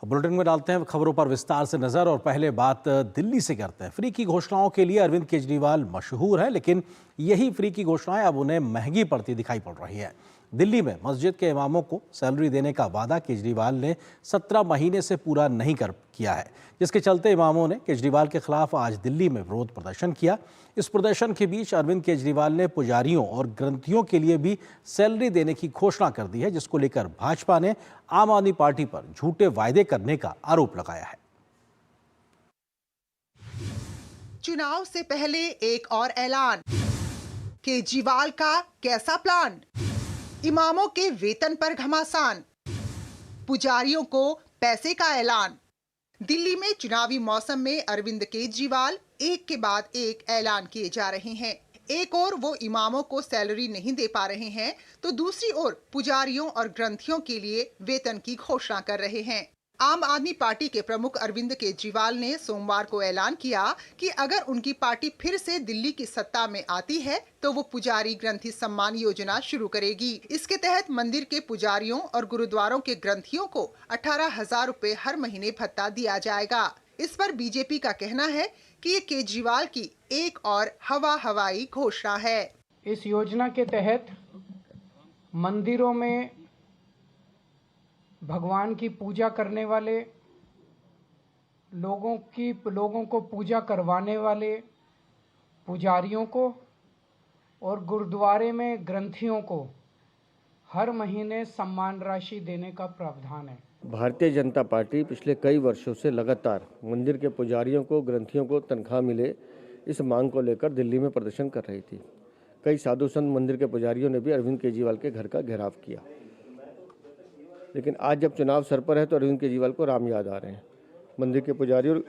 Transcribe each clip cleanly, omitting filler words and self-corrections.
Bulletin में डालते हैं खबरों पर विस्तार से नजर और पहले बात दिल्ली से करते हैं। फ्री की घोषणाओं के लिए अरविंद केजरीवाल मशहूर है, लेकिन यही फ्री की घोषणाएं अब उन्हें महंगी पड़ती दिखाई पड़ रही है। दिल्ली में मस्जिद के इमामों को सैलरी देने का वादा केजरीवाल ने 17 महीने से पूरा नहीं किया है, जिसके चलते इमामों ने केजरीवाल के खिलाफ आज दिल्ली में विरोध प्रदर्शन किया। इस प्रदर्शन के बीच अरविंद केजरीवाल ने पुजारियों और ग्रंथियों के लिए भी सैलरी देने की घोषणा कर दी है, जिसको लेकर भाजपा ने आम आदमी पार्टी पर झूठे वायदे करने का आरोप लगाया है। चुनाव से पहले एक और ऐलान, केजरीवाल का कैसा प्लान? इमामों के वेतन पर घमासान, पुजारियों को पैसे का ऐलान। दिल्ली में चुनावी मौसम में अरविंद केजरीवाल एक के बाद एक ऐलान किए जा रहे हैं। एक ओर वो इमामों को सैलरी नहीं दे पा रहे हैं, तो दूसरी ओर पुजारियों और ग्रंथियों के लिए वेतन की घोषणा कर रहे हैं। आम आदमी पार्टी के प्रमुख अरविंद केजरीवाल ने सोमवार को ऐलान किया कि अगर उनकी पार्टी फिर से दिल्ली की सत्ता में आती है तो वो पुजारी ग्रंथी सम्मान योजना शुरू करेगी। इसके तहत मंदिर के पुजारियों और गुरुद्वारों के ग्रंथियों को 18,000 रुपए हर महीने भत्ता दिया जाएगा। इस पर बीजेपी का कहना है कि ये केजरीवाल की एक और हवाई घोषणा है। इस योजना के तहत मंदिरों में भगवान की पूजा करने वाले लोगों को पूजा करवाने वाले पुजारियों को और गुरुद्वारे में ग्रंथियों को हर महीने सम्मान राशि देने का प्रावधान है। भारतीय जनता पार्टी पिछले कई वर्षों से लगातार मंदिर के पुजारियों को, ग्रंथियों को तनख्वाह मिले, इस मांग को लेकर दिल्ली में प्रदर्शन कर रही थी। कई साधु संत मंदिर के पुजारियों ने भी अरविंद केजरीवाल के घर का घेराव किया, लेकिन आज जब चुनाव सर पर है तो अरविंद केजरीवाल को राम याद आ रहे हैं, मंदिर के पुजारी और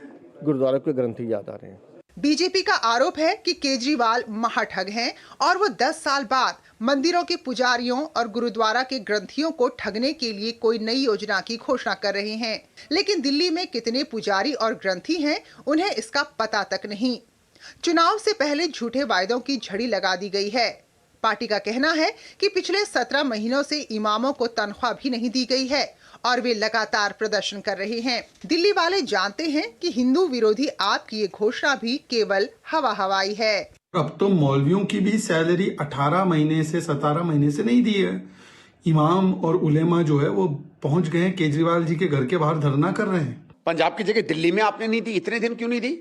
गुरुद्वारा के ग्रंथी याद आ रहे हैं। बीजेपी का आरोप है कि केजरीवाल महाठग हैं और वो 10 साल बाद मंदिरों के पुजारियों और गुरुद्वारा के ग्रंथियों को ठगने के लिए कोई नई योजना की घोषणा कर रहे हैं। लेकिन दिल्ली में कितने पुजारी और ग्रंथी हैं, उन्हें इसका पता तक नहीं। चुनाव से पहले झूठे वायदों की झड़ी लगा दी गई है। पार्टी का कहना है कि पिछले 17 महीनों से इमामों को तनख्वाह भी नहीं दी गई है और वे लगातार प्रदर्शन कर रहे हैं। दिल्ली वाले जानते हैं कि हिंदू विरोधी आपकी ये घोषणा भी केवल हवाई है। अब तो मौलवियों की भी सैलरी 18 महीने से 17 महीने से नहीं दी है। इमाम और उलेमा जो है वो पहुंच गए केजरीवाल जी के घर के बाहर धरना कर रहे हैं। पंजाब की जगह दिल्ली में आपने नहीं दी, इतने दिन क्यों नहीं दी?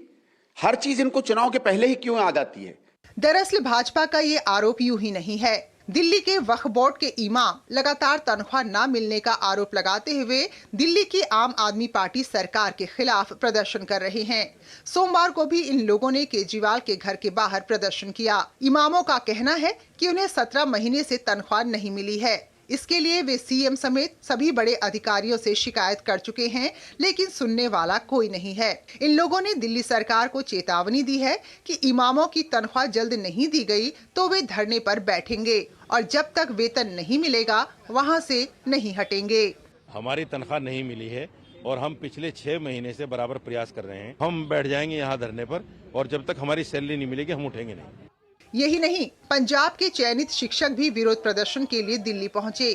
हर चीज इनको चुनाव के पहले ही क्यों याद आती है? दरअसल भाजपा का ये आरोप यूं ही नहीं है। दिल्ली के वक्फ बोर्ड के इमाम लगातार तनख्वाह न मिलने का आरोप लगाते हुए दिल्ली की आम आदमी पार्टी सरकार के खिलाफ प्रदर्शन कर रहे हैं। सोमवार को भी इन लोगों ने केजरीवाल के घर के बाहर प्रदर्शन किया। इमामों का कहना है कि उन्हें 17 महीने से तनख्वाह नहीं मिली है। इसके लिए वे सीएम समेत सभी बड़े अधिकारियों से शिकायत कर चुके हैं, लेकिन सुनने वाला कोई नहीं है। इन लोगों ने दिल्ली सरकार को चेतावनी दी है कि इमामों की तनख्वाह जल्द नहीं दी गई तो वे धरने पर बैठेंगे और जब तक वेतन नहीं मिलेगा वहां से नहीं हटेंगे। हमारी तनख्वाह नहीं मिली है और हम पिछले 6 महीने से बराबर प्रयास कर रहे हैं। हम बैठ जाएंगे यहाँ धरने पर और जब तक हमारी सैलरी नहीं मिलेगी हम उठेंगे नहीं। यही नहीं, पंजाब के चयनित शिक्षक भी विरोध प्रदर्शन के लिए दिल्ली पहुंचे।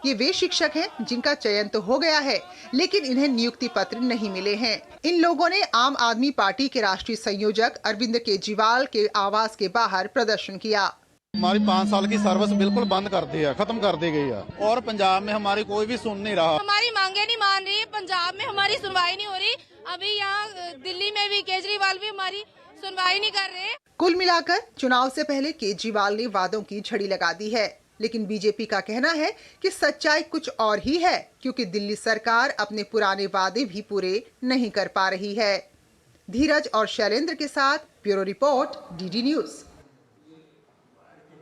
ये वे शिक्षक हैं जिनका चयन तो हो गया है, लेकिन इन्हें नियुक्ति पत्र नहीं मिले हैं। इन लोगों ने आम आदमी पार्टी के राष्ट्रीय संयोजक अरविंद केजरीवाल के आवास के बाहर प्रदर्शन किया। हमारी 5 साल की सर्विस बिल्कुल बंद कर दी है, खत्म कर दी गई है और पंजाब में हमारी कोई भी सुन नहीं रहा। हमारी मांगे नहीं मान रही, पंजाब में हमारी सुनवाई नहीं हो रही। अभी यहाँ दिल्ली में भी केजरीवाल भी हमारी सुनवाई नहीं कर रहे। कुल मिलाकर चुनाव से पहले केजरीवाल ने वादों की झड़ी लगा दी है, लेकिन बीजेपी का कहना है कि सच्चाई कुछ और ही है, क्योंकि दिल्ली सरकार अपने पुराने वादे भी पूरे नहीं कर पा रही है। धीरज और शैलेंद्र के साथ ब्यूरो रिपोर्ट, डीडी न्यूज।